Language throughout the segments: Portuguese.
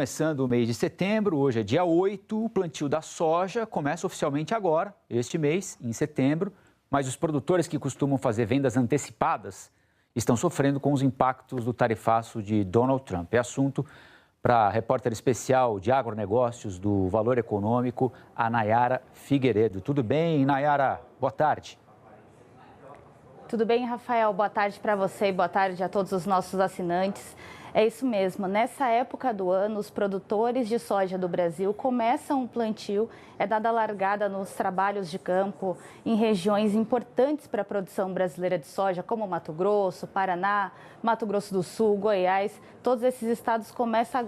Começando o mês de setembro, hoje é dia 8, o plantio da soja começa oficialmente agora, este mês, em setembro, mas os produtores que costumam fazer vendas antecipadas estão sofrendo com os impactos do tarifaço de Donald Trump. É assunto para a repórter especial de agronegócios do Valor Econômico, a Nayara Figueiredo. Tudo bem, Nayara? Boa tarde. Tudo bem, Rafael? Boa tarde para você e boa tarde a todos os nossos assinantes. É isso mesmo, nessa época do ano, os produtores de soja do Brasil começam o plantio, é dada largada nos trabalhos de campo em regiões importantes para a produção brasileira de soja, como Mato Grosso, Paraná, Mato Grosso do Sul, Goiás. Todos esses estados começam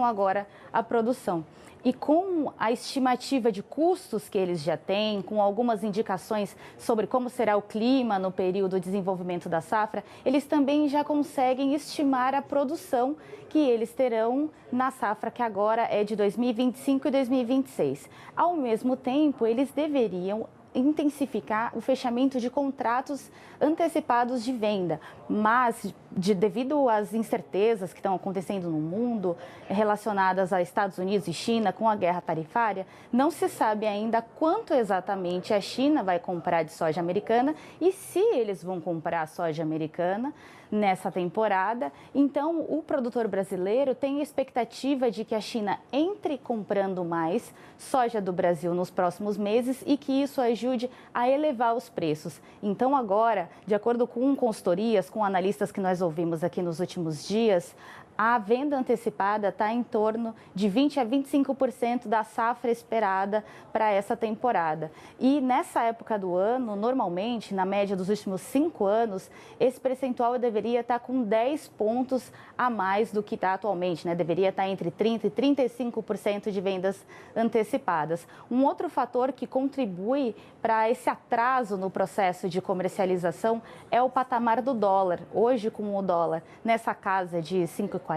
agora a produção. E com a estimativa de custos que eles já têm, com algumas indicações sobre como será o clima no período de desenvolvimento da safra, eles também já conseguem estimar a produção que eles terão na safra que agora é de 2025 e 2026. Ao mesmo tempo, eles deveriam intensificar o fechamento de contratos antecipados de venda, mas devido às incertezas que estão acontecendo no mundo relacionadas a Estados Unidos e China com a guerra tarifária, não se sabe ainda quanto exatamente a China vai comprar de soja americana e se eles vão comprar soja americana nessa temporada. Então, o produtor brasileiro tem a expectativa de que a China entre comprando mais soja do Brasil nos próximos meses e que isso ajude a elevar os preços. Então, agora, de acordo com consultorias, com analistas que nós ouvimos aqui nos últimos dias, a venda antecipada está em torno de 20% a 25% da safra esperada para essa temporada. E nessa época do ano, normalmente, na média dos últimos 5 anos, esse percentual deveria estar com 10 pontos a mais do que está atualmente, né? Deveria estar entre 30% e 35% de vendas antecipadas. Um outro fator que contribui para esse atraso no processo de comercialização é o patamar do dólar. Hoje, com o dólar nessa casa de 5,40,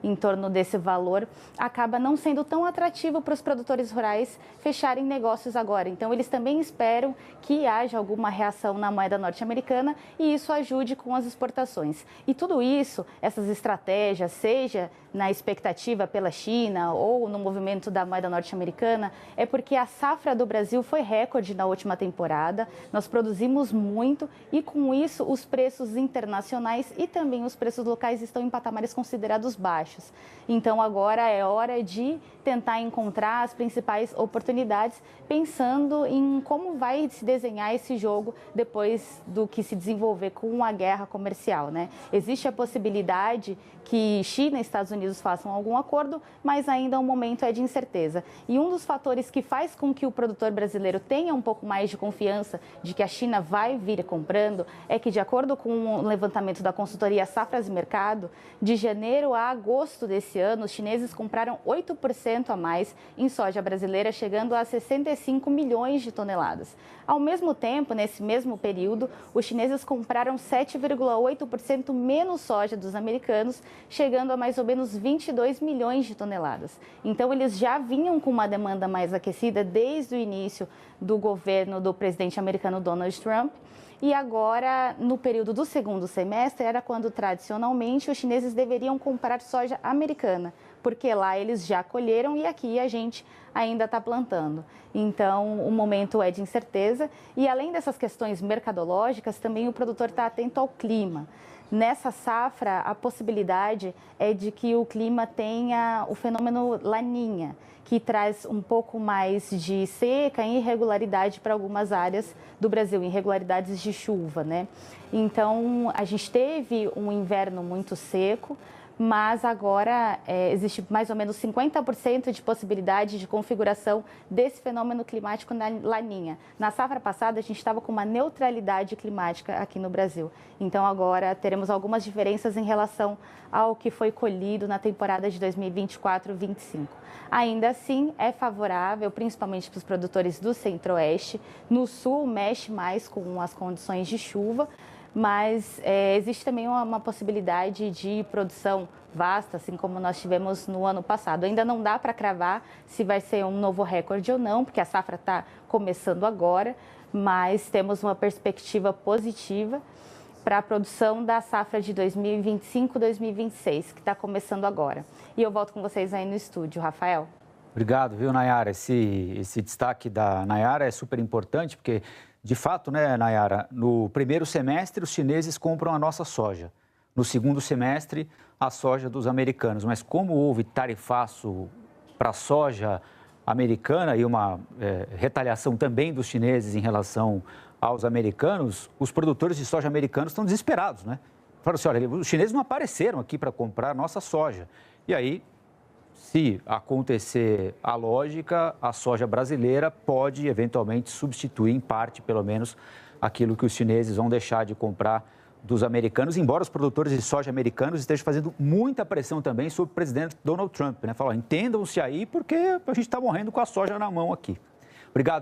em torno desse valor, acaba não sendo tão atrativo para os produtores rurais fecharem negócios agora. Então, eles também esperam que haja alguma reação na moeda norte-americana e isso ajude com as exportações. E tudo isso, essas estratégias, seja na expectativa pela China ou no movimento da moeda norte-americana, é porque a safra do Brasil foi recorde na última temporada, nós produzimos muito e com isso os preços internacionais e também os preços locais estão em patamares considerados baixos. Então agora é hora de tentar encontrar as principais oportunidades, pensando em como vai se desenhar esse jogo depois do que se desenvolver com a guerra comercial, né? Existe a possibilidade que China e Estados Unidos façam algum acordo, mas ainda o momento é de incerteza. E um dos fatores que faz com que o produtor brasileiro tenha um pouco mais de confiança de que a China vai vir comprando é que, de acordo com o levantamento da consultoria Safras e Mercado, de janeiro a agosto desse ano, os chineses compraram 8% a mais em soja brasileira, chegando a 65 milhões de toneladas. Ao mesmo tempo, nesse mesmo período, os chineses compraram 7,8% menos soja dos americanos, chegando a mais ou menos 22 milhões de toneladas. Então, eles já vinham com uma demanda mais aquecida desde o início do governo do presidente americano Donald Trump. E agora, no período do segundo semestre, era quando tradicionalmente os chineses deveriam comprar soja americana, porque lá eles já colheram e aqui a gente ainda está plantando. Então, o momento é de incerteza e, além dessas questões mercadológicas, também o produtor está atento ao clima. Nessa safra, a possibilidade é de que o clima tenha o fenômeno Laninha, que traz um pouco mais de seca e irregularidade para algumas áreas do Brasil, irregularidades de chuva, né? Então, a gente teve um inverno muito seco, mas agora existe mais ou menos 50% de possibilidade de configuração desse fenômeno climático na Laninha. Na safra passada, a gente estava com uma neutralidade climática aqui no Brasil. Então, agora teremos algumas diferenças em relação ao que foi colhido na temporada de 2024-25. Ainda assim, é favorável, principalmente para os produtores do Centro-Oeste. No Sul, mexe mais com as condições de chuva, mas existe também uma possibilidade de produção vasta, assim como nós tivemos no ano passado. Ainda não dá para cravar se vai ser um novo recorde ou não, porque a safra está começando agora, mas temos uma perspectiva positiva para a produção da safra de 2025-2026, que está começando agora. E eu volto com vocês aí no estúdio, Rafael. Obrigado, viu, Nayara? Esse destaque da Nayara é super importante, porque, de fato, né, Nayara, no primeiro semestre os chineses compram a nossa soja. No segundo semestre, a soja dos americanos. Mas como houve tarifaço para a soja americana e uma retaliação também dos chineses em relação aos americanos, os produtores de soja americanos estão desesperados, né? Falaram assim, olha, os chineses não apareceram aqui para comprar a nossa soja. E aí, se acontecer a lógica, a soja brasileira pode eventualmente substituir em parte, pelo menos, aquilo que os chineses vão deixar de comprar dos americanos, embora os produtores de soja americanos estejam fazendo muita pressão também sobre o presidente Donald Trump, né? Falam, entendam-se aí porque a gente está morrendo com a soja na mão aqui. Obrigado.